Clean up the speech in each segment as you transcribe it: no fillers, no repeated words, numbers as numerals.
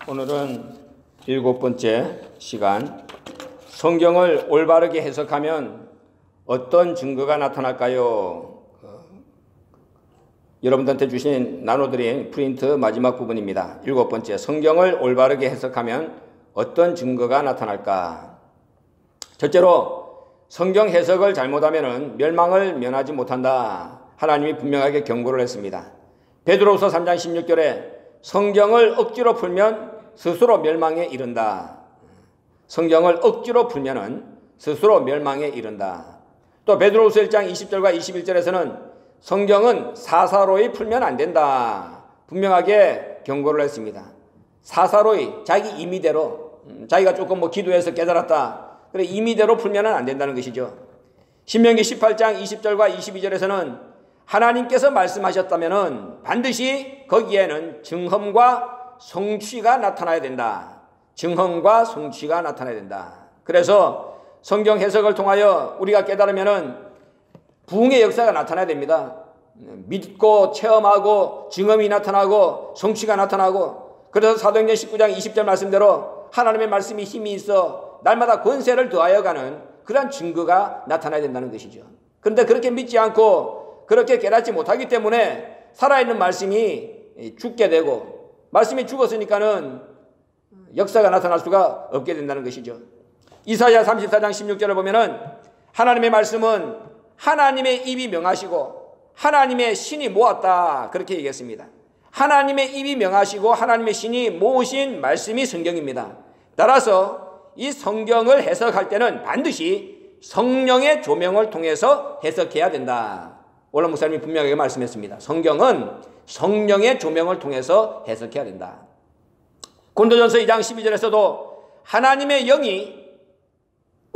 오늘은 7번째 시간, 성경을 올바르게 해석하면 어떤 증거가 나타날까요? 여러분들한테 주신 나눠드린 프린트 마지막 부분입니다. 7번째, 성경을 올바르게 해석하면 어떤 증거가 나타날까? 첫째로, 성경 해석을 잘못하면 멸망을 면하지 못한다. 하나님이 분명하게 경고를 했습니다. 베드로후서 3장 16절에 성경을 억지로 풀면 스스로 멸망에 이른다. 성경을 억지로 풀면은 스스로 멸망에 이른다. 또 베드로후서 1장 20절과 21절에서는 성경은 사사로이 풀면 안 된다. 분명하게 경고를 했습니다. 사사로이, 자기 임의대로, 자기가 조금 기도해서 깨달았다. 그래, 임의대로 풀면 안 된다는 것이죠. 신명기 18장 20절과 22절에서는 하나님께서 말씀하셨다면 반드시 거기에는 증언과 성취가 나타나야 된다. 증언과 성취가 나타나야 된다. 그래서 성경 해석을 통하여 우리가 깨달으면 부흥의 역사가 나타나야 됩니다. 믿고 체험하고 증언이 나타나고 성취가 나타나고, 그래서 사도행전 19장 20절 말씀대로 하나님의 말씀이 힘이 있어 날마다 권세를 더하여 가는 그러한 증거가 나타나야 된다는 것이죠. 그런데 그렇게 믿지 않고 그렇게 깨닫지 못하기 때문에 살아있는 말씀이 죽게 되고, 말씀이 죽었으니까는 역사가 나타날 수가 없게 된다는 것이죠. 이사야 34장 16절을 보면은 하나님의 말씀은 하나님의 입이 명하시고 하나님의 신이 모았다, 그렇게 얘기했습니다. 하나님의 입이 명하시고 하나님의 신이 모으신 말씀이 성경입니다. 따라서 이 성경을 해석할 때는 반드시 성령의 조명을 통해서 해석해야 된다. 오늘 목사님이 분명하게 말씀했습니다. 성경은 성령의 조명을 통해서 해석해야 된다. 고린도전서 2장 12절에서도 하나님의 영이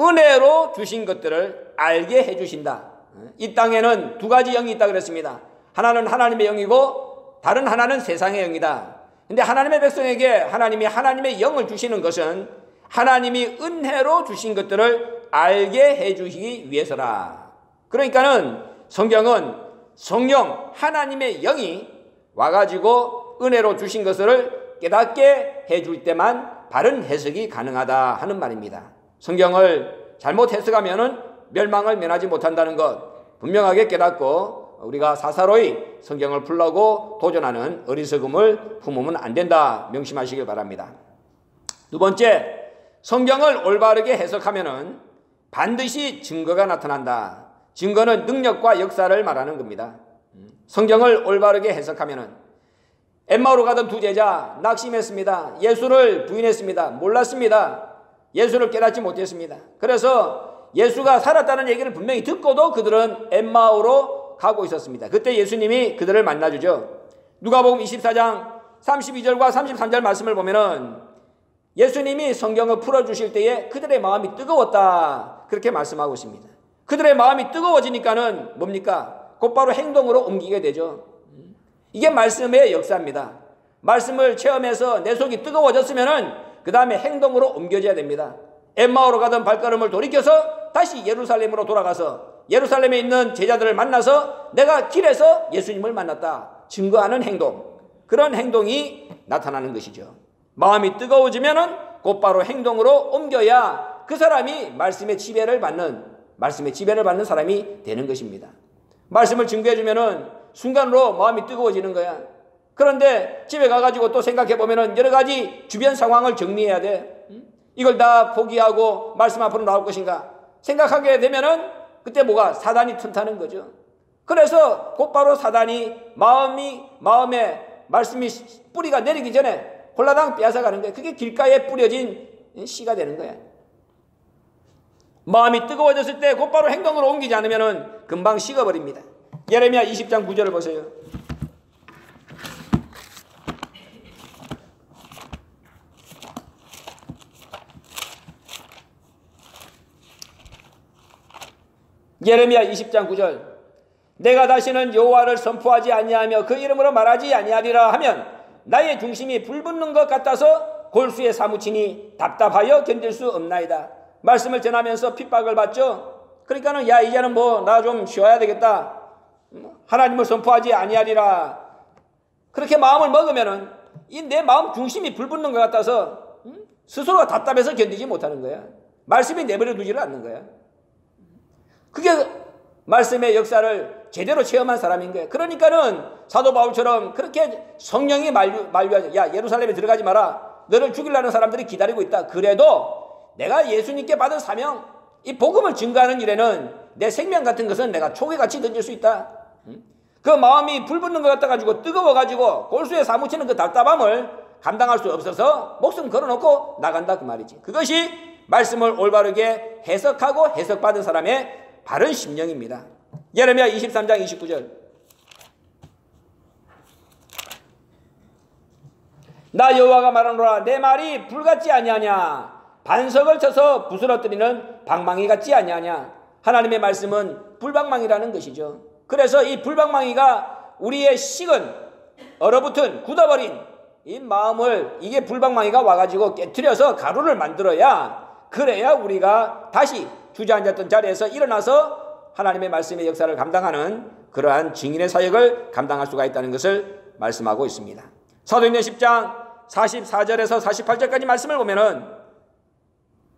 은혜로 주신 것들을 알게 해주신다. 이 땅에는 두 가지 영이 있다고 그랬습니다. 하나는 하나님의 영이고 다른 하나는 세상의 영이다. 근데 하나님의 백성에게 하나님이 하나님의 영을 주시는 것은 하나님이 은혜로 주신 것들을 알게 해주시기 위해서라. 그러니까는 성경은 성령 하나님의 영이 와가지고 은혜로 주신 것을 깨닫게 해줄 때만 바른 해석이 가능하다 하는 말입니다. 성경을 잘못 해석하면 멸망을 면하지 못한다는 것 분명하게 깨닫고 우리가 사사로이 성경을 풀려고 도전하는 어리석음을 품으면 안 된다 명심하시길 바랍니다. 두 번째, 성경을 올바르게 해석하면 반드시 증거가 나타난다. 증거는 능력과 역사를 말하는 겁니다. 성경을 올바르게 해석하면 엠마오로 가던 두 제자 낙심했습니다. 예수를 부인했습니다. 몰랐습니다. 예수를 깨닫지 못했습니다. 그래서 예수가 살았다는 얘기를 분명히 듣고도 그들은 엠마오로 가고 있었습니다. 그때 예수님이 그들을 만나주죠. 누가복음 24장 32절과 33절 말씀을 보면은 예수님이 성경을 풀어주실 때에 그들의 마음이 뜨거웠다, 그렇게 말씀하고 있습니다. 그들의 마음이 뜨거워지니까는 뭡니까? 곧바로 행동으로 옮기게 되죠. 이게 말씀의 역사입니다. 말씀을 체험해서 내 속이 뜨거워졌으면은 그 다음에 행동으로 옮겨져야 됩니다. 엠마오로 가던 발걸음을 돌이켜서 다시 예루살렘으로 돌아가서 예루살렘에 있는 제자들을 만나서 내가 길에서 예수님을 만났다, 증거하는 행동, 그런 행동이 나타나는 것이죠. 마음이 뜨거워지면은 곧바로 행동으로 옮겨야 그 사람이 말씀의 지배를 받는 사람이 되는 것입니다. 말씀을 증거해주면은 순간으로 마음이 뜨거워지는 거야. 그런데 집에 가가지고 또 생각해보면은 여러 가지 주변 상황을 정리해야 돼. 이걸 다 포기하고 말씀 앞으로 나올 것인가 생각하게 되면은 그때 뭐가 사단이 튼타는 거죠. 그래서 곧바로 사단이 마음에 말씀이 뿌리가 내리기 전에 홀라당 빼앗아가는 거야. 그게 길가에 뿌려진 씨가 되는 거야. 마음이 뜨거워졌을 때 곧바로 행동으로 옮기지 않으면 금방 식어버립니다. 예레미야 20장 9절을 보세요. 예레미야 20장 9절, 내가 다시는 여호와를 선포하지 아니하며 그 이름으로 말하지 아니하리라 하면 나의 중심이 불붙는 것 같아서 골수에 사무치니 답답하여 견딜 수 없나이다. 말씀을 전하면서 핍박을 받죠. 그러니까는 야, 이제는 나 좀 쉬어야 되겠다, 하나님을 선포하지 아니하리라, 그렇게 마음을 먹으면은 이 내 마음 중심이 불붙는 것 같아서 스스로가 답답해서 견디지 못하는 거야. 말씀이 내버려 두지를 않는 거야. 그게 말씀의 역사를 제대로 체험한 사람인 거야. 그러니까는 사도 바울처럼 그렇게 성령이 만류하죠. 야, 예루살렘에 들어가지 마라. 너를 죽이려는 사람들이 기다리고 있다. 그래도 내가 예수님께 받은 사명, 이 복음을 증거하는 일에는 내 생명 같은 것은 내가 초계같이 던질 수 있다. 그 마음이 불붙는 것 같아가지고 뜨거워가지고 골수에 사무치는 그 답답함을 감당할 수 없어서 목숨 걸어놓고 나간다 그 말이지. 그것이 말씀을 올바르게 해석하고 해석받은 사람의 바른 심령입니다. 예레미야 23장 29절. 나 여호와가 말하노라. 내 말이 불같지 아니하냐. 반석을 쳐서 부스러뜨리는 방망이 같지 아니하냐. 하나님의 말씀은 불방망이라는 것이죠. 그래서 이 불방망이가 우리의 식은 얼어붙은 굳어버린 이 마음을 이게 불방망이가 와가지고 깨트려서 가루를 만들어야 그래야 우리가 다시 주저앉았던 자리에서 일어나서 하나님의 말씀의 역사를 감당하는 그러한 증인의 사역을 감당할 수가 있다는 것을 말씀하고 있습니다. 사도행전 10장 44절에서 48절까지 말씀을 보면은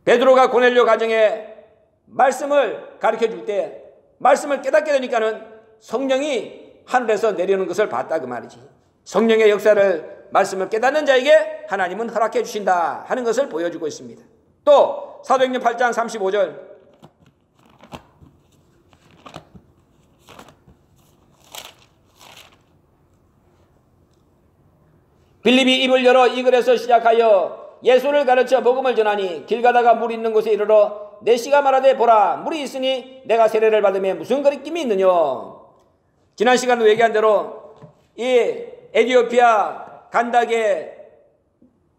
베드로가 고넬료 가정에 말씀을 가르쳐 줄 때 말씀을 깨닫게 되니까는 성령이 하늘에서 내려오는 것을 봤다 그 말이지. 성령의 역사를 말씀을 깨닫는 자에게 하나님은 허락해 주신다 하는 것을 보여주고 있습니다. 또 사도행전 8장 35절. 빌립이 입을 열어 이 글에서 시작하여 예수를 가르쳐 복음을 전하니 길 가다가 물 있는 곳에 이르러 내 씨가 말하되 보라 물이 있으니 내가 세례를 받음에 무슨 거리낌이 있느냐. 지난 시간도 얘기한 대로 이 에티오피아 간닥의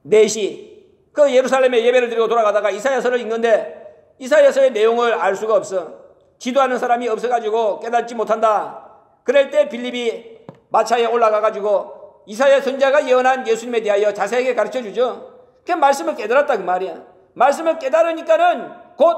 넷이 그 예루살렘에 예배를 드리고 돌아가다가 이사야서를 읽는데 이사야서의 내용을 알 수가 없어. 지도하는 사람이 없어가지고 깨닫지 못한다. 그럴 때 빌립이 마차에 올라가가지고 이사야 선지자가 예언한 예수님에 대하여 자세하게 가르쳐주죠. 그 말씀을 깨달았다 그 말이야. 말씀을 깨달으니까는 곧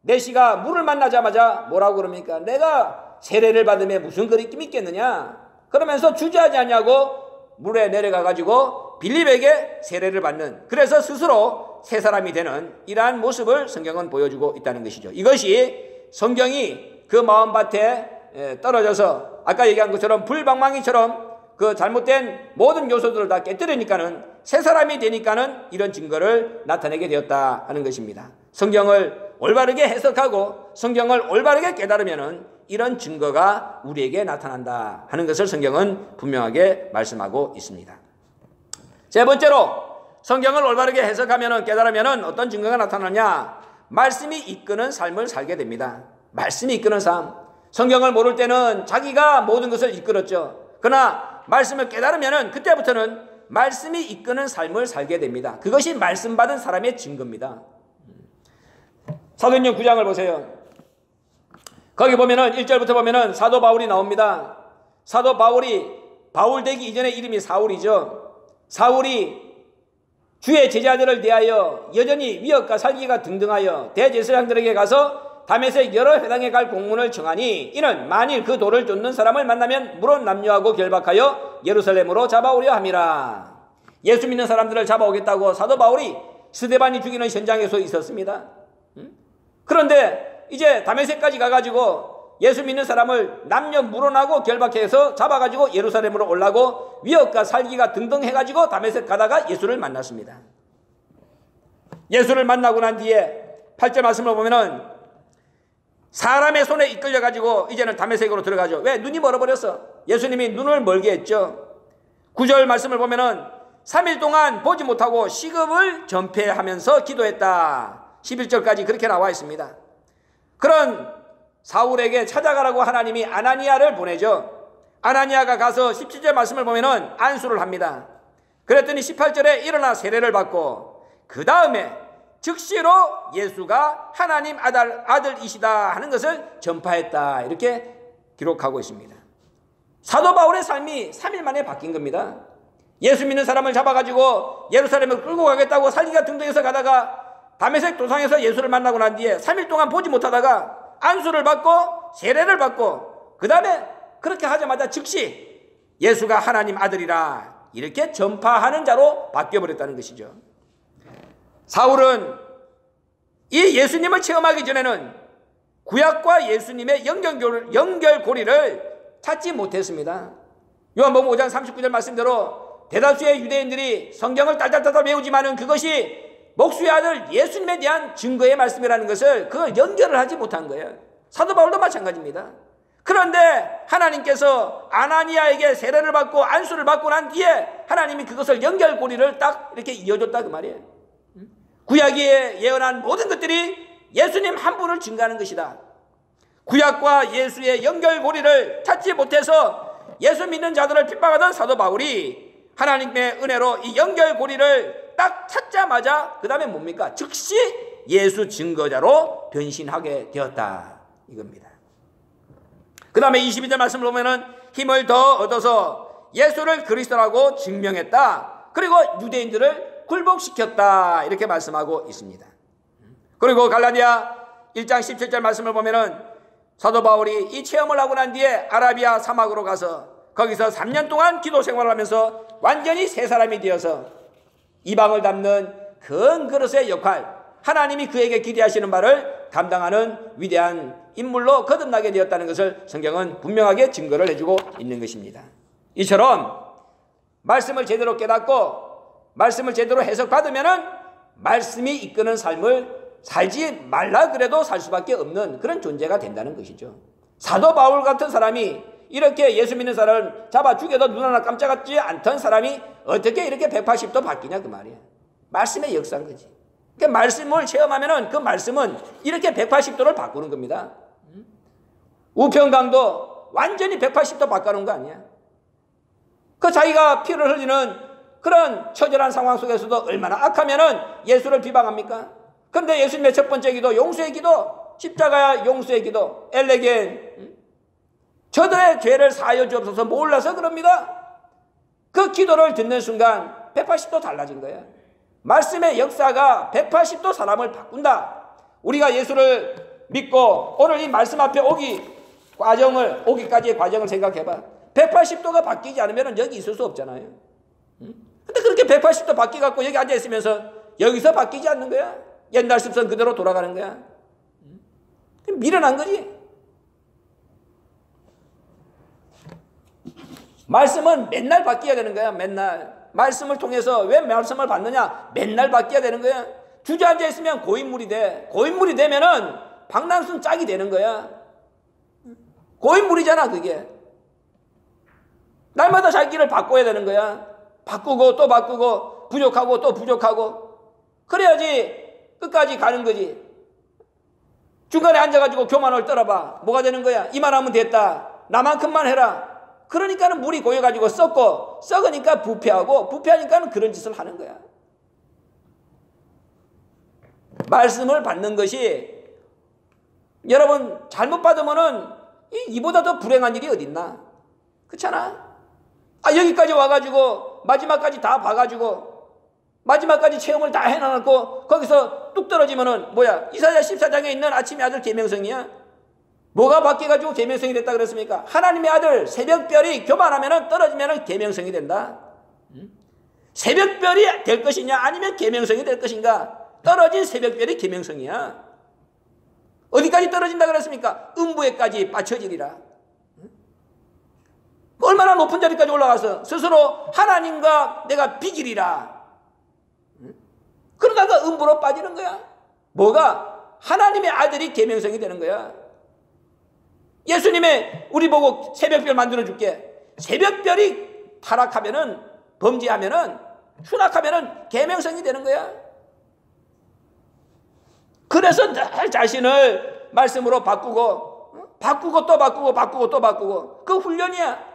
내시가 물을 만나자마자 뭐라고 그럽니까? 내가 세례를 받음에 무슨 거리낌이 있겠느냐. 그러면서 주저하지 않냐고 물에 내려가가지고 빌립에게 세례를 받는, 그래서 스스로 새 사람이 되는 이러한 모습을 성경은 보여주고 있다는 것이죠. 이것이 성경이 그 마음밭에 떨어져서 아까 얘기한 것처럼 불방망이처럼 그 잘못된 모든 요소들을 다 깨뜨리니까는 새 사람이 되니까는 이런 증거를 나타내게 되었다 하는 것입니다. 성경을 올바르게 해석하고 성경을 올바르게 깨달으면은 이런 증거가 우리에게 나타난다 하는 것을 성경은 분명하게 말씀하고 있습니다. 세 번째로 성경을 올바르게 해석하면은 깨달으면은 어떤 증거가 나타나냐? 말씀이 이끄는 삶을 살게 됩니다. 말씀이 이끄는 삶. 성경을 모를 때는 자기가 모든 것을 이끌었죠. 그러나 말씀을 깨달으면은 그때부터는 말씀이 이끄는 삶을 살게 됩니다. 그것이 말씀 받은 사람의 증거입니다. 사도행전 9장을 보세요. 거기 보면은 1절부터 보면은 사도 바울이 나옵니다. 사도 바울이 바울 되기 이전에 이름이 사울이죠. 사울이 주의 제자들을 대하여 여전히 위협과 살기가 등등하여 대제사장들에게 가서 다메섹 여러 회당에 갈 공문을 청하니 이는 만일 그 도를 쫓는 사람을 만나면 물은 남녀하고 결박하여 예루살렘으로 잡아오려 함이라. 예수 믿는 사람들을 잡아오겠다고 사도 바울이 스데반이 죽이는 현장에 있었습니다. 그런데 이제 다메섹까지 가가지고 예수 믿는 사람을 남녀 물어나고 결박해서 잡아가지고 예루살렘으로 올라고 위협과 살기가 등등 해가지고 다메섹 가다가 예수를 만났습니다. 예수를 만나고 난 뒤에 8절 말씀을 보면은 사람의 손에 이끌려가지고 이제는 다메섹으로 들어가죠. 왜? 눈이 멀어버렸어. 예수님이 눈을 멀게 했죠. 9절 말씀을 보면은 3일 동안 보지 못하고 시급을 전폐하면서 기도했다. 11절까지 그렇게 나와 있습니다. 그런 사울에게 찾아가라고 하나님이 아나니아를 보내죠. 아나니아가 가서 17절 말씀을 보면은 안수를 합니다. 그랬더니 18절에 일어나 세례를 받고 그 다음에 즉시로 예수가 하나님 아들이시다 하는 것을 전파했다. 이렇게 기록하고 있습니다. 사도 바울의 삶이 3일 만에 바뀐 겁니다. 예수 믿는 사람을 잡아가지고 예루살렘을 끌고 가겠다고 살기가 등등해서 가다가 다메섹 도상에서 예수를 만나고 난 뒤에 3일 동안 보지 못하다가 안수를 받고 세례를 받고 그 다음에 그렇게 하자마자 즉시 예수가 하나님 아들이라 이렇게 전파하는 자로 바뀌어버렸다는 것이죠. 사울은 이 예수님을 체험하기 전에는 구약과 예수님의 연결고리를 찾지 못했습니다. 요한복음 5장 39절 말씀대로 대다수의 유대인들이 성경을 딸딸딸 외우지만은 그것이 목수의 아들 예수님에 대한 증거의 말씀이라는 것을 그걸 연결을 하지 못한 거예요. 사도 바울도 마찬가지입니다. 그런데 하나님께서 아나니아에게 세례를 받고 안수를 받고 난 뒤에 하나님이 그것을 연결고리를 딱 이렇게 이어줬다 그 말이에요. 구약에 예언한 모든 것들이 예수님 한 분을 증거하는 것이다. 구약과 예수의 연결고리를 찾지 못해서 예수 믿는 자들을 핍박하던 사도 바울이 하나님의 은혜로 이 연결고리를 딱 찾자마자 그 다음에 뭡니까? 즉시 예수 증거자로 변신하게 되었다 이겁니다. 그 다음에 22절 말씀을 보면은 힘을 더 얻어서 예수를 그리스도라고 증명했다. 그리고 유대인들을 굴복시켰다 이렇게 말씀하고 있습니다. 그리고 갈라디아 1장 17절 말씀을 보면은 사도 바울이 이 체험을 하고 난 뒤에 아라비아 사막으로 가서 거기서 3년 동안 기도 생활을 하면서 완전히 새 사람이 되어서 이방을 담는 큰 그릇의 역할, 하나님이 그에게 기대하시는 바를 감당하는 위대한 인물로 거듭나게 되었다는 것을 성경은 분명하게 증거를 해주고 있는 것입니다. 이처럼 말씀을 제대로 깨닫고 말씀을 제대로 해석받으면은 말씀이 이끄는 삶을 살지 말라 그래도 살 수밖에 없는 그런 존재가 된다는 것이죠. 사도 바울 같은 사람이 이렇게 예수 믿는 사람을 잡아 죽여도 눈 하나 깜짝하지 않던 사람이 어떻게 이렇게 180도 바뀌냐 그 말이야. 말씀의 역사인 거지. 그 말씀을 체험하면은 그 말씀은 이렇게 180도를 바꾸는 겁니다. 우평강도 완전히 180도 바꾸는 거 아니야. 그 자기가 피를 흘리는 그런 처절한 상황 속에서도 얼마나 악하면은 예수를 비방합니까? 그런데 예수님의 첫 번째 기도, 용서의 기도, 십자가 용서의 기도, 엘레겐, 저들의 죄를 사하여 주옵소서 몰라서 그럽니다. 그 기도를 듣는 순간 180도 달라진 거예요. 말씀의 역사가 180도 사람을 바꾼다. 우리가 예수를 믿고 오늘 이 말씀 앞에 오기까지의 과정을 생각해봐. 180도가 바뀌지 않으면 여기 있을 수 없잖아요. 근데 그렇게 180도 바뀌갖고 여기 앉아있으면서 여기서 바뀌지 않는 거야. 옛날 습성 그대로 돌아가는 거야. 미련한 거지. 말씀은 맨날 바뀌어야 되는 거야. 맨날. 말씀을 통해서 왜 말씀을 받느냐? 맨날 바뀌어야 되는 거야. 주저앉아 있으면 고인물이 돼. 고인물이 되면은 박랑순 짝이 되는 거야. 고인물이잖아 그게. 날마다 자기를 바꿔야 되는 거야. 바꾸고 또 바꾸고 부족하고 또 부족하고 그래야지 끝까지 가는 거지. 중간에 앉아가지고 교만을 떨어봐. 뭐가 되는 거야? 이만하면 됐다. 나만큼만 해라. 그러니까는 물이 고여가지고 썩으니까 부패하고 부패하니까는 그런 짓을 하는 거야. 말씀을 받는 것이 여러분 잘못 받으면은 이보다 더 불행한 일이 어딨나? 그렇잖아? 여기까지 와가지고 마지막까지 다 봐가지고 마지막까지 체험을 다 해놔놓고 거기서 뚝 떨어지면은 뭐야? 이사야 14장에 있는 아침의 아들 계명성이야? 뭐가 바뀌어가지고 계명성이 됐다 그랬습니까? 하나님의 아들 새벽별이 교만하면은 떨어지면은 계명성이 된다. 새벽별이 될 것이냐 아니면 계명성이 될 것인가? 떨어진 새벽별이 계명성이야. 어디까지 떨어진다 그랬습니까? 음부에까지 빠쳐지리라. 얼마나 높은 자리까지 올라가서 스스로 하나님과 내가 비기리라. 그러다가 음부로 빠지는 거야. 뭐가? 하나님의 아들이 계명성이 되는 거야. 예수님의 우리 보고 새벽별 만들어줄게. 새벽별이 타락하면은 범죄하면은 추락하면은 계명성이 되는 거야. 그래서 늘 자신을 말씀으로 바꾸고 또 바꾸고 또 바꾸고 그 훈련이야.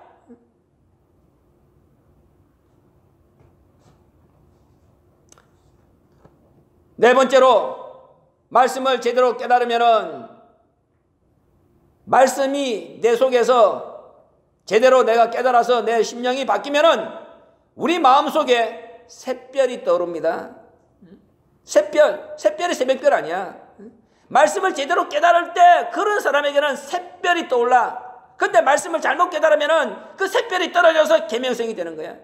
네 번째로 말씀을 제대로 깨달으면은 말씀이 내 속에서 제대로 내가 깨달아서 내 심령이 바뀌면은 우리 마음속에 샛별이 떠오릅니다. 샛별이 새벽별 아니야. 말씀을 제대로 깨달을 때 그런 사람에게는 샛별이 떠올라. 근데 말씀을 잘못 깨달으면은 그 샛별이 떨어져서 계명성이 되는 거야.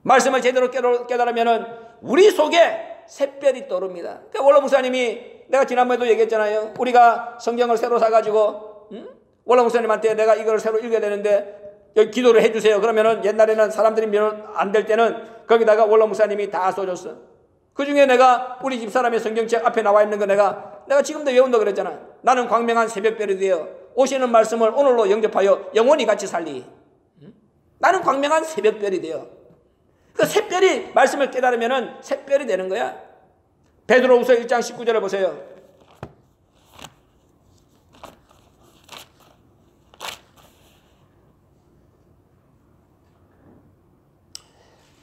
말씀을 제대로 깨달으면은 우리 속에 샛별이 떠오릅니다. 그러니까 원로 목사님이, 내가 지난번에도 얘기했잖아요. 우리가 성경을 새로 사가지고 원로 목사님한테 내가 이걸 새로 읽어야 되는데 여기 기도를 해주세요. 그러면은 옛날에는 사람들이 면 안 될 때는 거기다가 원로 목사님이 다 써줬어. 그 중에 내가 우리 집 사람의 성경책 앞에 나와 있는 거 내가 지금도 외운다 그랬잖아. 나는 광명한 새벽별이 되어 오시는 말씀을 오늘로 영접하여 영원히 같이 살리. 나는 광명한 새벽별이 되어. 그 샛별이 말씀을 깨달으면은 샛별이 되는 거야. 베드로후서 1장 19절을 보세요.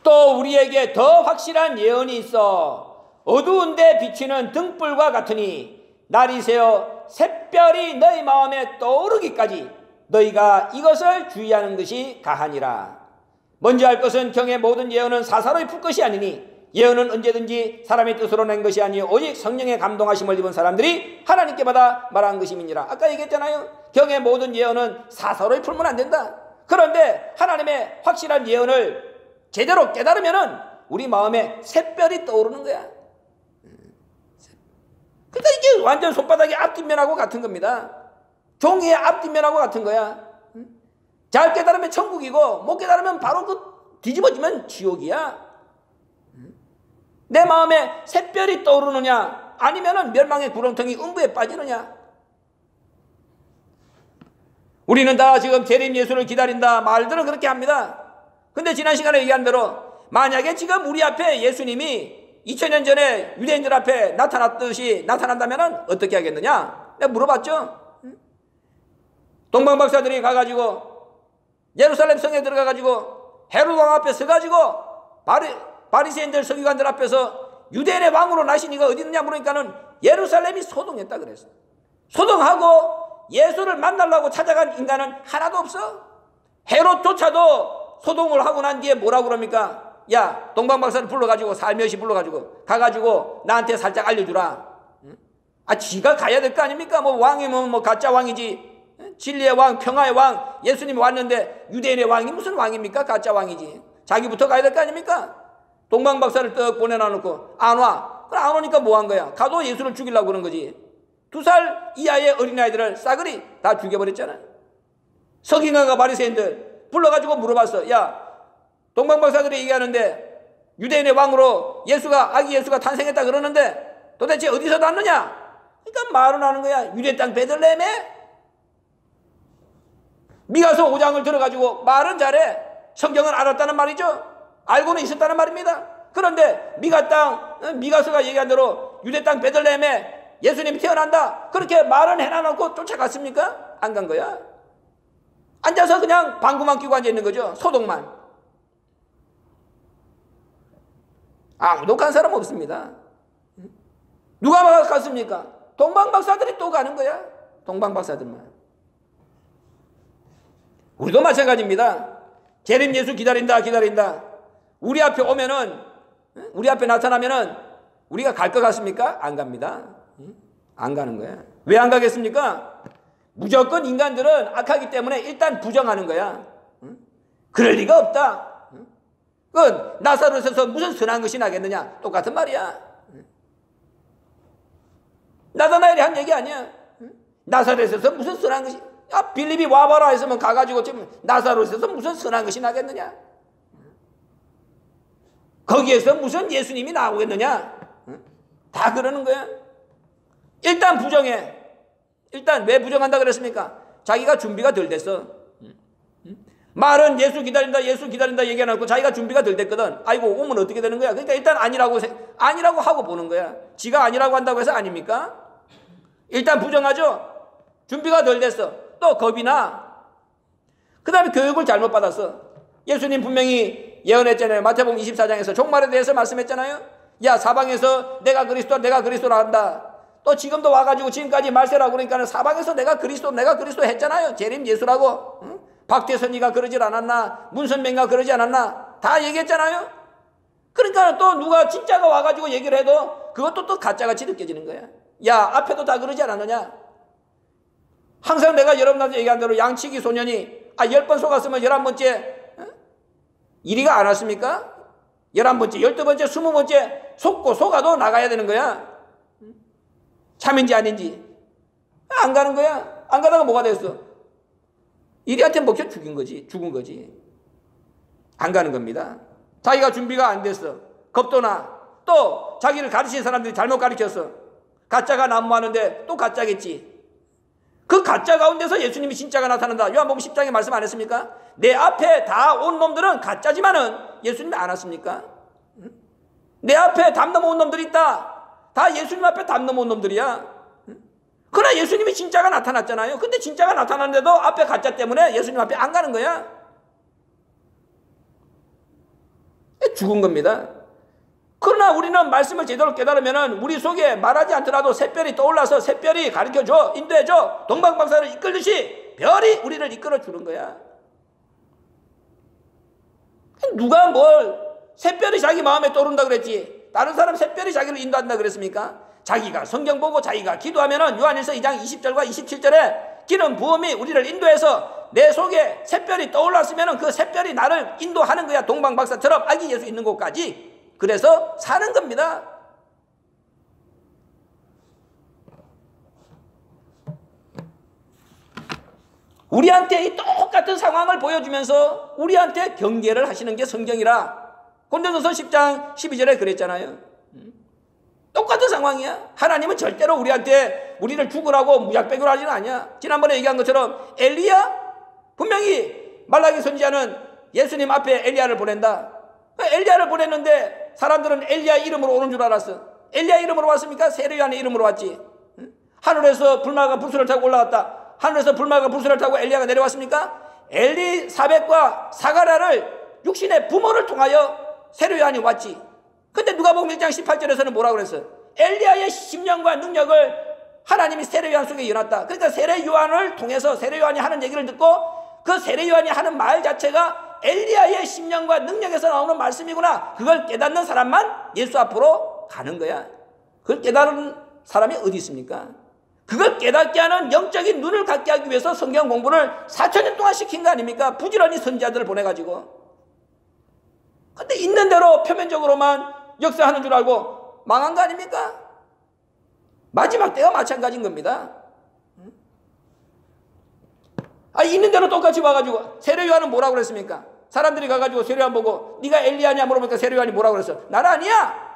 또 우리에게 더 확실한 예언이 있어 어두운데 비치는 등불과 같으니 날이 새어 샛별이 너희 마음에 떠오르기까지 너희가 이것을 주의하는 것이 가하니라. 먼저 할 것은 경의 모든 예언은 사사로이 풀 것이 아니니 예언은 언제든지 사람의 뜻으로 낸 것이 아니요 오직 성령의 감동하심을 입은 사람들이 하나님께 받아 말한 것임이니라. 아까 얘기했잖아요. 경의 모든 예언은 사사로이 풀면 안 된다. 그런데 하나님의 확실한 예언을 제대로 깨달으면은 우리 마음에 샛별이 떠오르는 거야. 그러니까 이게 완전 손바닥의 앞뒷면하고 같은 겁니다. 종이의 앞뒷면하고 같은 거야. 잘 깨달으면 천국이고 못 깨달으면 바로 그 뒤집어지면 지옥이야. 내 마음에 샛별이 떠오르느냐 아니면은 멸망의 구렁텅이 음부에 빠지느냐. 우리는 다 지금 재림 예수를 기다린다 말들은 그렇게 합니다. 근데 지난 시간에 얘기한 대로 만약에 지금 우리 앞에 예수님이 2000년 전에 유대인들 앞에 나타났듯이 나타난다면 어떻게 하겠느냐? 내가 물어봤죠. 동방박사들이 가가지고 예루살렘 성에 들어가가지고 헤롯 왕 앞에 서가지고 바리새인들 서기관들 앞에서 유대인의 왕으로 나신 이가 어디 있느냐 물으니까는 예루살렘이 소동했다 그랬어. 소동하고 예수를 만나려고 찾아간 인간은 하나도 없어. 헤롯조차도 소동을 하고 난 뒤에 뭐라고 그럽니까? 야, 동방박사를 불러가지고 살며시 불러가지고 가가지고 나한테 살짝 알려주라. 지가 가야 될 거 아닙니까? 뭐 왕이면 뭐 가짜 왕이지. 진리의 왕, 평화의 왕, 예수님이 왔는데 유대인의 왕이 무슨 왕입니까? 가짜 왕이지. 자기부터 가야 될 거 아닙니까? 동방박사를 떡 보내놔놓고 안 와. 그럼 안 오니까 뭐 한 거야? 가도 예수를 죽이려고 그런 거지. 2살 이하의 어린아이들을 싸그리 다 죽여버렸잖아. 서기관과 바리새인들 불러가지고 물어봤어. 야, 동방박사들이 얘기하는데 유대인의 왕으로 아기 예수가 탄생했다 그러는데 도대체 어디서 났느냐? 그러니까 말은 하는 거야. 유대 땅 베들레헴에. 미가서 5장을 들어가지고 말은 잘해. 성경을 알았다는 말이죠. 알고는 있었다는 말입니다. 그런데 미가서가 얘기한 대로 유대 땅 베들레헴에 예수님이 태어난다. 그렇게 말은 해놔놓고 쫓아갔습니까? 안 간 거야. 앉아서 그냥 방구만 끼고 앉아 있는 거죠. 소독만. 아무도 간 사람 없습니다. 누가 갔습니까? 동방박사들이 또 가는 거야. 동방박사들만. 우리도 마찬가지입니다. 재림 예수 기다린다. 우리 앞에 오면은, 우리 앞에 나타나면은 우리가 갈 것 같습니까? 안 갑니다. 안 가는 거야. 왜 안 가겠습니까? 무조건 인간들은 악하기 때문에 일단 부정하는 거야. 그럴 리가 없다. 그건 나사로에서 무슨 선한 것이 나겠느냐? 똑같은 말이야. 나다나엘이 한 얘기 아니야. 나사로에서 무슨 선한 것이, 빌립이 와봐라 했으면 가가지고 지금 나사로에서 무슨 선한 것이 나겠느냐? 거기에서 무슨 예수님이 나오겠느냐? 다 그러는 거야. 일단 부정해. 일단 왜 부정한다 그랬습니까? 자기가 준비가 덜 됐어. 말은 예수 기다린다 얘기해놓고 자기가 준비가 덜 됐거든. 아이고 오면 어떻게 되는 거야? 그러니까 일단 아니라고 하고 보는 거야. 지가 아니라고 한다고 해서 아닙니까? 일단 부정하죠. 준비가 덜 됐어. 또 겁이 나. 그 다음에 교육을 잘못 받았어. 예수님 분명히 예언했잖아요. 마태복음 24장에서 종말에 대해서 말씀했잖아요. 야, 사방에서 내가 그리스도라 한다. 또 지금도 와가지고 지금까지 말세라고 그러니까 사방에서 내가 그리스도 했잖아요. 재림 예수라고. 응? 박대선이가 그러질 않았나? 문선명이가 그러지 않았나? 다 얘기했잖아요. 그러니까 또 누가 진짜가 와가지고 얘기를 해도 그것도 또 가짜같이 느껴지는 거야. 야, 앞에도 다 그러지 않았느냐? 항상 내가 여러분한테 얘기한 대로 양치기 소년이 10번 속았으면 11번째 이리가 안 왔습니까? 11번째, 12번째, 20번째 속고 속아도 나가야 되는 거야. 참인지 아닌지. 안 가는 거야. 안 가다가 뭐가 됐어? 이리한테 먹혀 죽은 거지. 안 가는 겁니다. 자기가 준비가 안 됐어. 겁도 나. 또 자기를 가르친 사람들이 잘못 가르쳤어. 가짜가 난무하는데 또 가짜겠지. 그 가짜 가운데서 예수님이 진짜가 나타난다. 요한복음 10장에 말씀 안 했습니까? 내 앞에 다 온 놈들은 가짜지만은 예수님이 안 왔습니까? 내 앞에 담 넘어온 놈들이 있다. 다 예수님 앞에 담 넘어온 놈들이야. 그러나 예수님이 진짜가 나타났잖아요. 근데 진짜가 나타났는데도 앞에 가짜 때문에 예수님 앞에 안 가는 거야. 죽은 겁니다. 그러나 우리는 말씀을 제대로 깨달으면 우리 속에 말하지 않더라도 샛별이 떠올라서 샛별이 가르쳐줘, 인도해줘, 동방박사를 이끌듯이 별이 우리를 이끌어주는 거야. 누가 샛별이 자기 마음에 떠오른다 그랬지. 다른 사람 샛별이 자기를 인도한다 그랬습니까? 자기가 성경 보고 자기가 기도하면은 요한일서 2장 20절과 27절에 기름 부음이 우리를 인도해서 내 속에 샛별이 떠올랐으면은 그 샛별이 나를 인도하는 거야. 동방박사처럼 아기 예수 있는 곳까지. 그래서 사는 겁니다. 우리한테 이 똑같은 상황을 보여주면서 우리한테 경계를 하시는 게 성경이라. 고린도전서 10장 12절에 그랬잖아요. 똑같은 상황이야. 하나님은 절대로 우리를 죽으라고 무작백으로 하지는 않냐. 지난번에 얘기한 것처럼 엘리야 분명히 말라기 선지자는 예수님 앞에 엘리야를 보낸다. 엘리야를 보냈는데 사람들은 엘리야 이름으로 오는 줄 알았어. 엘리야 이름으로 왔습니까? 세례요한의 이름으로 왔지. 하늘에서 불말과 불수를 타고 올라왔다. 하늘에서 불말과 불수를 타고 엘리야가 내려왔습니까? 엘리사벳과 사가랴를 육신의 부모를 통하여 세례요한이 왔지. 근데 누가복음 1장 18절에서는 뭐라고 그랬어요? 엘리야의 심령과 능력을 하나님이 세례요한 속에 일어났다. 그러니까 세례요한을 통해서 세례요한이 하는 얘기를 듣고 그 세례요한이 하는 말 자체가 엘리야의 심령과 능력에서 나오는 말씀이구나. 그걸 깨닫는 사람만 예수 앞으로 가는 거야. 그걸 깨달은 사람이 어디 있습니까? 그걸 깨닫게 하는 영적인 눈을 갖게 하기 위해서 성경 공부를 4,000년 동안 시킨 거 아닙니까? 부지런히 선지자들을 보내가지고. 근데 있는 대로 표면적으로만 역사하는 줄 알고 망한 거 아닙니까? 마지막 때가 마찬가지인 겁니다. 있는 대로 똑같이 와가지고 세례요한은 뭐라고 그랬습니까? 사람들이 가가지고 세례요한 보고 네가 엘리야냐 물어보니까 세례요한이 뭐라고 그랬어? 나는 아니야.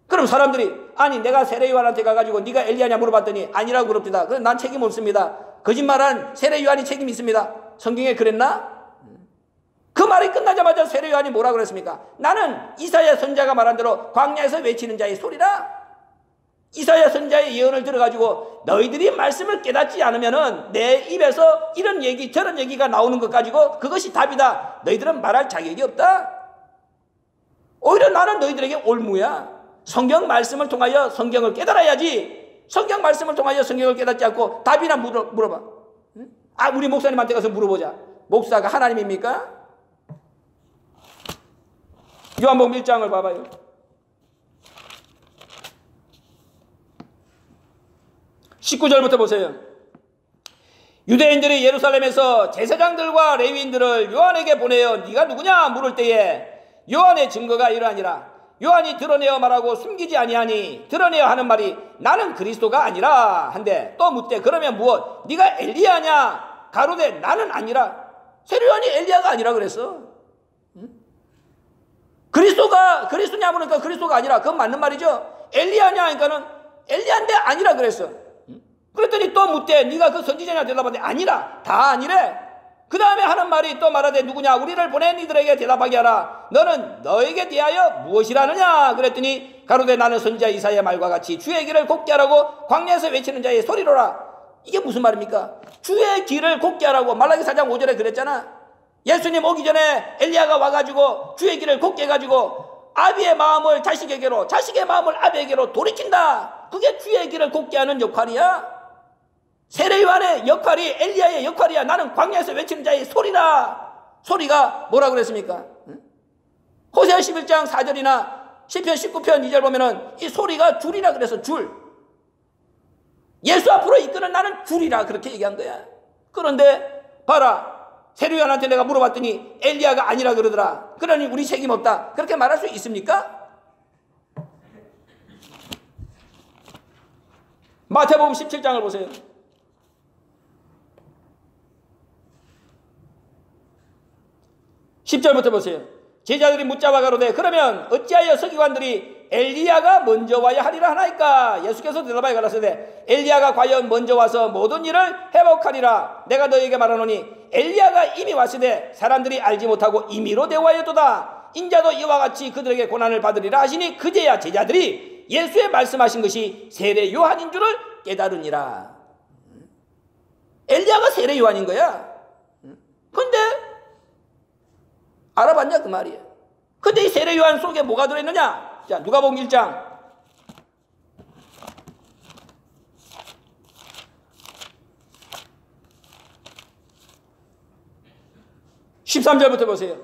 그럼 사람들이 아니 내가 세례요한한테 가가지고 네가 엘리야냐 물어봤더니 아니라고 그럽니다. 그럼 난 책임 없습니다. 거짓말한 세례요한이 책임이 있습니다. 성경에 그랬나? 그 말이 끝나자마자 세례요한이 뭐라고 그랬습니까? 나는 이사야 선지자가 말한 대로 광야에서 외치는 자의 소리라. 이사야 선지자의 예언을 들어가지고 너희들이 말씀을 깨닫지 않으면은 내 입에서 이런 얘기 저런 얘기가 나오는 것 가지고 그것이 답이다. 너희들은 말할 자격이 없다. 오히려 나는 너희들에게 올무야. 성경 말씀을 통하여 성경을 깨달아야지. 성경 말씀을 통하여 성경을 깨닫지 않고 답이나 물어봐. 우리 목사님한테 가서 물어보자. 목사가 하나님입니까? 요한복음 1장을 봐봐요. 19절부터 보세요. 유대인들이 예루살렘에서 제사장들과 레위인들을 요한에게 보내어 네가 누구냐 물을 때에 요한의 증거가 이러하니라. 요한이 드러내어 말하고 숨기지 아니하니 드러내어 하는 말이 나는 그리스도가 아니라 한데 또 묻되 그러면 무엇? 네가 엘리야냐? 가로되 나는 아니라. 세례요한이 엘리야가 아니라 그랬어. 그리스도냐 물으니까 그리스도가 아니라. 그건 맞는 말이죠. 엘리야냐 하니까는 엘리야인데 아니라 그랬어. 그랬더니 또 묻되 네가 그 선지자냐 대답하되 아니라. 다 아니래. 그 다음에 하는 말이 또 말하되 누구냐? 우리를 보낸 이들에게 대답하게 하라. 너는 너에게 대하여 무엇이라느냐? 그랬더니 가로되 나는 선지자 이사야의 말과 같이 주의 길을 곱게 하라고 광야에서 외치는 자의 소리로라. 이게 무슨 말입니까? 주의 길을 곱게 하라고 말라기 4장 5절에 그랬잖아. 예수님 오기 전에 엘리야가 와가지고 주의 길을 곱게 해가지고 아비의 마음을 자식에게로 자식의 마음을 아비에게로 돌이킨다. 그게 주의 길을 곱게 하는 역할이야. 세례요한의 역할이 엘리야의 역할이야. 나는 광야에서 외치는 자의 소리다. 소리가 뭐라 그랬습니까? 호세아 11장 4절이나 시편 19편 2절 보면은 이 소리가 줄이라 그래서 줄. 예수 앞으로 이끄는 나는 줄이라 그렇게 얘기한 거야. 그런데 봐라. 세례 요한한테 내가 물어봤더니 엘리야가 아니라 그러더라. 그러니 우리 책임 없다. 그렇게 말할 수 있습니까? 마태복음 17장을 보세요. 10절부터 보세요. 제자들이 묻자와 가로되 그러면 어찌하여 서기관들이 엘리야가 먼저 와야 하리라 하나이까? 예수께서 대답하여 가라사대 엘리야가 과연 먼저 와서 모든 일을 회복하리라. 내가 너에게 말하노니 엘리야가 이미 왔으되 사람들이 알지 못하고 임의로 대화하였도다. 인자도 이와 같이 그들에게 고난을 받으리라 하시니 그제야 제자들이 예수의 말씀하신 것이 세례 요한인 줄을 깨달으니라. 엘리야가 세례 요한인 거야. 근데 알아봤냐 그 말이에요. 근데 이 세례 요한 속에 뭐가 들어있느냐? 자, 누가복음 1장 13절부터 보세요.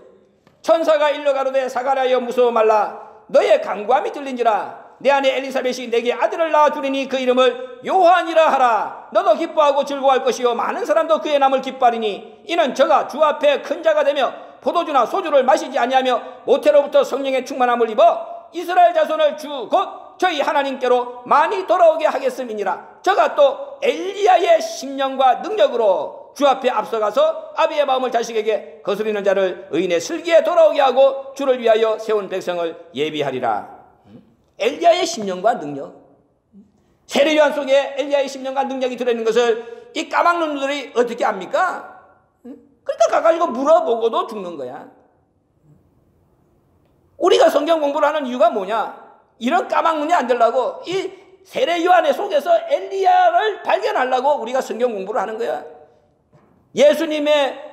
천사가 일러 가로되 사가랴여 무서워 말라. 너의 간구함이 들린지라. 내 아내 엘리사벳이 내게 아들을 낳아주리니 그 이름을 요한이라 하라. 너도 기뻐하고 즐거워할 것이요 많은 사람도 그의 남을 기뻐하리니 이는 저가 주 앞에 큰 자가 되며 포도주나 소주를 마시지 아니하며 모태로부터 성령의 충만함을 입어 이스라엘 자손을 주 곧 저희 하나님께로 많이 돌아오게 하겠음이니라. 저가 또 엘리야의 심령과 능력으로 주 앞에 앞서가서 아비의 마음을 자식에게 거스리는 자를 의인의 슬기에 돌아오게 하고 주를 위하여 세운 백성을 예비하리라. 엘리야의 심령과 능력. 세례 요한 속에 엘리야의 심령과 능력이 들어있는 것을 이 까막눈 놈들이 어떻게 압니까? 그러니까 가가지고 물어보고도 죽는 거야. 우리가 성경 공부를 하는 이유가 뭐냐? 이런 까막눈이 안 되려고 이 세례 요한의 속에서 엘리야를 발견하려고 우리가 성경 공부를 하는 거야. 예수님의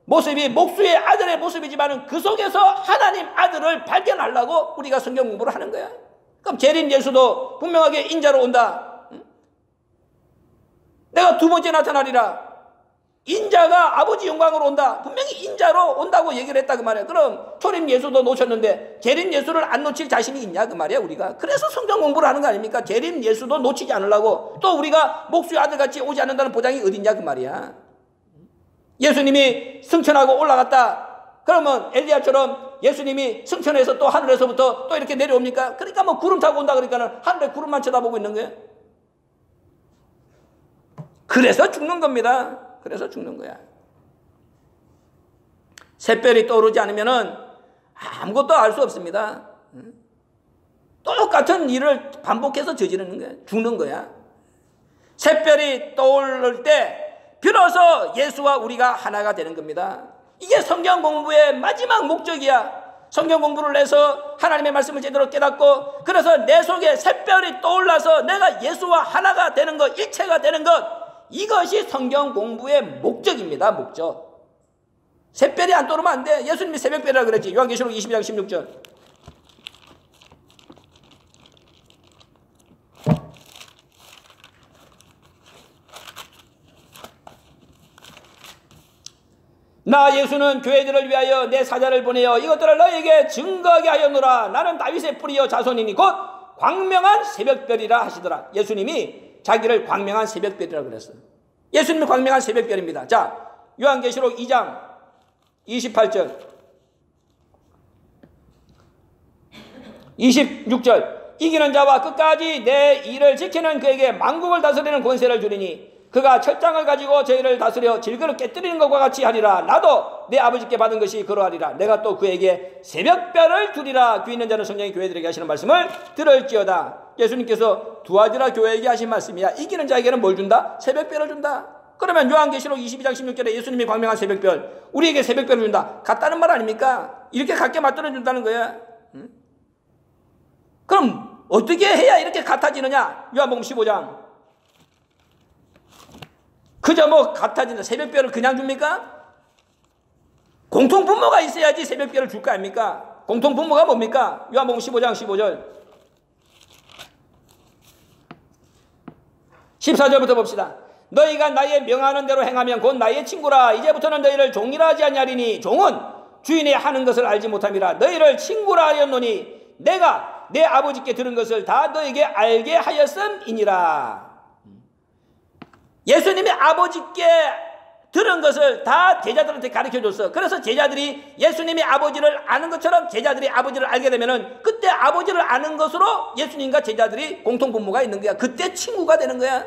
모습이 목수의 아들의 모습이지만 그 속에서 하나님 아들을 발견하려고 우리가 성경 공부를 하는 거야. 그럼 재림 예수도 분명하게 인자로 온다. 내가 두 번째 나타나리라. 인자가 아버지 영광으로 온다. 분명히 인자로 온다고 얘기를 했다 그 말이야. 그럼 초림 예수도 놓쳤는데 재림 예수를 안 놓칠 자신이 있냐 그 말이야 우리가. 그래서 성경 공부를 하는 거 아닙니까? 재림 예수도 놓치지 않으려고. 또 우리가 목수의 아들같이 오지 않는다는 보장이 어딨냐 그 말이야. 예수님이 승천하고 올라갔다. 그러면 엘리야처럼 예수님이 승천해서 또 하늘에서부터 또 이렇게 내려옵니까? 그러니까 뭐 구름 타고 온다 그러니까 하늘에 구름만 쳐다보고 있는 거예요. 그래서 죽는 겁니다. 그래서 죽는 거야. 샛별이 떠오르지 않으면은 아무것도 알 수 없습니다. 똑같은 일을 반복해서 저지르는 거야. 죽는 거야. 샛별이 떠오를 때 비로소 예수와 우리가 하나가 되는 겁니다. 이게 성경 공부의 마지막 목적이야. 성경 공부를 해서 하나님의 말씀을 제대로 깨닫고 그래서 내 속에 샛별이 떠올라서 내가 예수와 하나가 되는 것, 일체가 되는 것, 이것이 성경 공부의 목적입니다. 목적. 샛별이 안 떠오르면 안 돼. 예수님이 새벽별이라고 그랬지. 요한계시록 22장 16절. 나 예수는 교회들을 위하여 내 사자를 보내어 이것들을 너에게 증거하게 하였노라. 나는 다윗의 뿌리여 자손이니 곧 광명한 새벽별이라 하시더라. 예수님이 자기를 광명한 새벽별이라고 그랬어요. 예수님이 광명한 새벽별입니다. 자, 요한계시록 2장 28절 26절 이기는 자와 끝까지 내 일을 지키는 그에게 만국을 다스리는 권세를 주리니 그가 철장을 가지고 저희를 다스려 질그릇 깨뜨리는 것과 같이 하리라. 나도 내 아버지께 받은 것이 그러하리라. 내가 또 그에게 새벽별을 주리라. 귀 있는 자는 성령이 교회들에게 하시는 말씀을 들을지어다. 예수님께서 두아디라 교회에게 하신 말씀이야. 이기는 자에게는 뭘 준다? 새벽별을 준다. 그러면 요한계시록 22장 16절에 예수님이 광명한 새벽별, 우리에게 새벽별을 준다. 같다는 말 아닙니까? 이렇게 같게 만들어 준다는 거야. 그럼 어떻게 해야 이렇게 같아지느냐? 요한복음 15장. 그저 뭐 같아진다. 새벽별을 그냥 줍니까? 공통분모가 있어야지 새벽별을 줄 거 아닙니까? 공통분모가 뭡니까? 요한복음 15장 15절 14절부터 봅시다. 너희가 나의 명하는 대로 행하면 곧 나의 친구라. 이제부터는 너희를 종이라 하지 아니하리니 종은 주인의 하는 것을 알지 못함이라. 너희를 친구라 하였노니 내가 내 아버지께 들은 것을 다 너에게 알게 하였음이니라. 예수님이 아버지께 들은 것을 다 제자들한테 가르쳐줬어. 그래서 제자들이 예수님이 아버지를 아는 것처럼 제자들이 아버지를 알게 되면은 그때 아버지를 아는 것으로 예수님과 제자들이 공통분모가 있는 거야. 그때 친구가 되는 거야.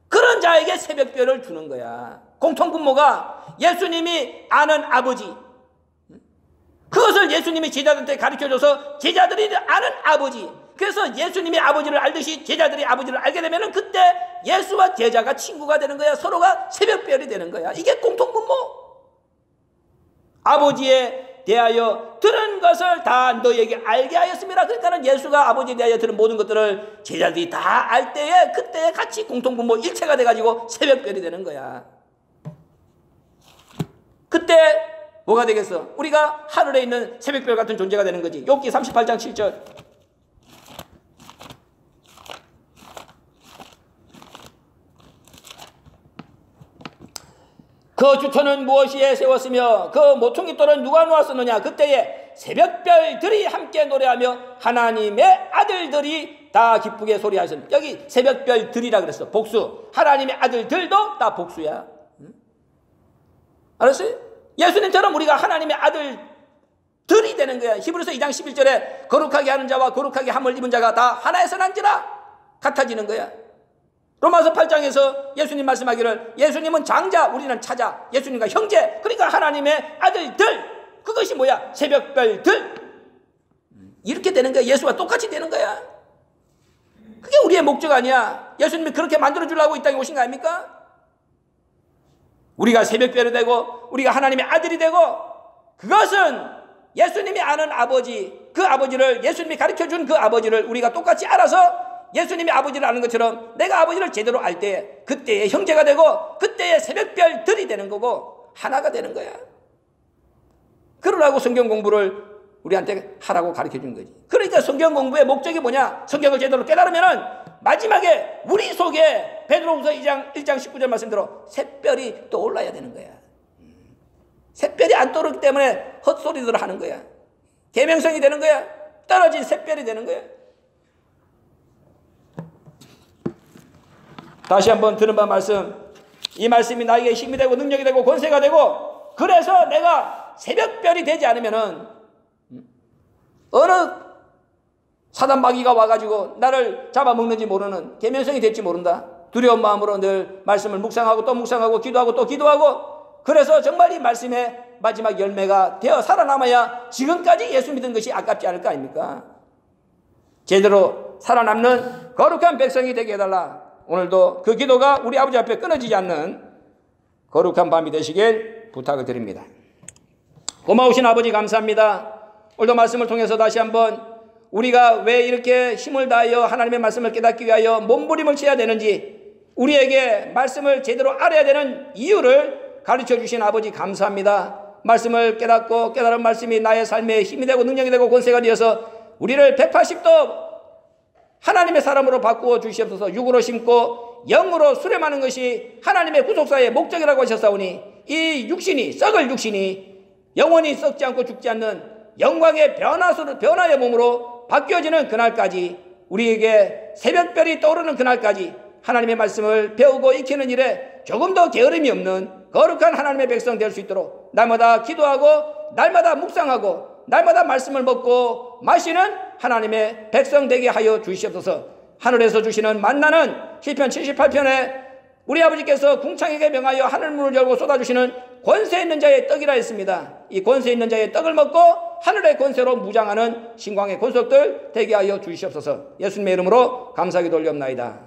그런 자에게 새벽별을 주는 거야. 공통분모가 예수님이 아는 아버지, 그것을 예수님이 제자들한테 가르쳐줘서 제자들이 아는 아버지, 그래서 예수님이 아버지를 알듯이 제자들이 아버지를 알게 되면 그때 예수와 제자가 친구가 되는 거야. 서로가 새벽별이 되는 거야. 이게 공통분모. 아버지에 대하여 들은 것을 다 너에게 알게 하였습니다. 그러니까 예수가 아버지에 대하여 들은 모든 것들을 제자들이 다 알 때에 그때 같이 공통분모 일체가 돼가지고 새벽별이 되는 거야. 그때 뭐가 되겠어? 우리가 하늘에 있는 새벽별 같은 존재가 되는 거지. 욥기 38장 7절. 그 주터는 무엇이에 세웠으며 그 모퉁이 돌은 누가 놓았었느냐? 그때에 새벽별들이 함께 노래하며 하나님의 아들들이 다 기쁘게 소리하셨습니다. 여기 새벽별들이라 그랬어. 복수. 하나님의 아들들도 다 복수야. 알았어요? 예수님처럼 우리가 하나님의 아들들이 되는 거야. 히브리서 2장 11절에 거룩하게 하는 자와 거룩하게 함을 입은 자가 다 하나에서 난지라 같아지는 거야. 로마서 8장에서 예수님 말씀하기를 예수님은 장자, 우리는 차자, 예수님과 형제, 그러니까 하나님의 아들들, 그것이 뭐야? 새벽별들. 이렇게 되는 거야. 예수와 똑같이 되는 거야. 그게 우리의 목적 아니야. 예수님이 그렇게 만들어주려고 이 땅에 오신 거 아닙니까? 우리가 새벽별이 되고 우리가 하나님의 아들이 되고, 그것은 예수님이 아는 아버지, 그 아버지를, 예수님이 가르쳐준 그 아버지를 우리가 똑같이 알아서 예수님이 아버지를 아는 것처럼 내가 아버지를 제대로 알 때 그때의 형제가 되고 그때의 새벽별들이 되는 거고 하나가 되는 거야. 그러라고 성경 공부를 우리한테 하라고 가르쳐준 거지. 그러니까 성경 공부의 목적이 뭐냐? 성경을 제대로 깨달으면은 마지막에 우리 속에 베드로후서 1장 19절 말씀대로 샛별이 떠올라야 되는 거야. 샛별이 안 떠오르기 때문에 헛소리들을 하는 거야. 계명성이 되는 거야. 떨어진 샛별이 되는 거야. 다시 한번 들은 바 말씀, 이 말씀이 나에게 힘이 되고 능력이 되고 권세가 되고, 그래서 내가 새벽별이 되지 않으면은 어느 사단 마귀가 와가지고 나를 잡아먹는지 모르는, 계명성이 될지 모른다. 두려운 마음으로 늘 말씀을 묵상하고 또 묵상하고 기도하고 또 기도하고, 그래서 정말 이 말씀의 마지막 열매가 되어 살아남아야 지금까지 예수 믿은 것이 아깝지 않을 거 아닙니까? 제대로 살아남는 거룩한 백성이 되게 해달라. 오늘도 그 기도가 우리 아버지 앞에 끊어지지 않는 거룩한 밤이 되시길 부탁을 드립니다. 고마우신 아버지 감사합니다. 오늘도 말씀을 통해서 다시 한번 우리가 왜 이렇게 힘을 다하여 하나님의 말씀을 깨닫기 위하여 몸부림을 쳐야 되는지, 우리에게 말씀을 제대로 알아야 되는 이유를 가르쳐 주신 아버지 감사합니다. 말씀을 깨닫고 깨달은 말씀이 나의 삶에 힘이 되고 능력이 되고 권세가 되어서 우리를 180도 하나님의 사람으로 바꾸어 주시옵소서. 육으로 심고 영으로 수렴하는 것이 하나님의 구속사의 목적이라고 하셨사오니, 이 육신이, 썩을 육신이 영원히 썩지 않고 죽지 않는 영광의 변화의 몸으로 바뀌어지는 그날까지, 우리에게 새벽별이 떠오르는 그날까지 하나님의 말씀을 배우고 익히는 일에 조금 더 게으름이 없는 거룩한 하나님의 백성 될 수 있도록 날마다 기도하고 날마다 묵상하고 날마다 말씀을 먹고 마시는 하나님의 백성 되게 하여 주시옵소서. 하늘에서 주시는 만나는 시편 78편에 우리 아버지께서 궁창에게 명하여 하늘문을 열고 쏟아주시는 권세 있는 자의 떡이라 했습니다. 이 권세 있는 자의 떡을 먹고 하늘의 권세로 무장하는 신광의 권속들 되게 하여 주시옵소서. 예수님의 이름으로 감사하게 돌려옵나이다.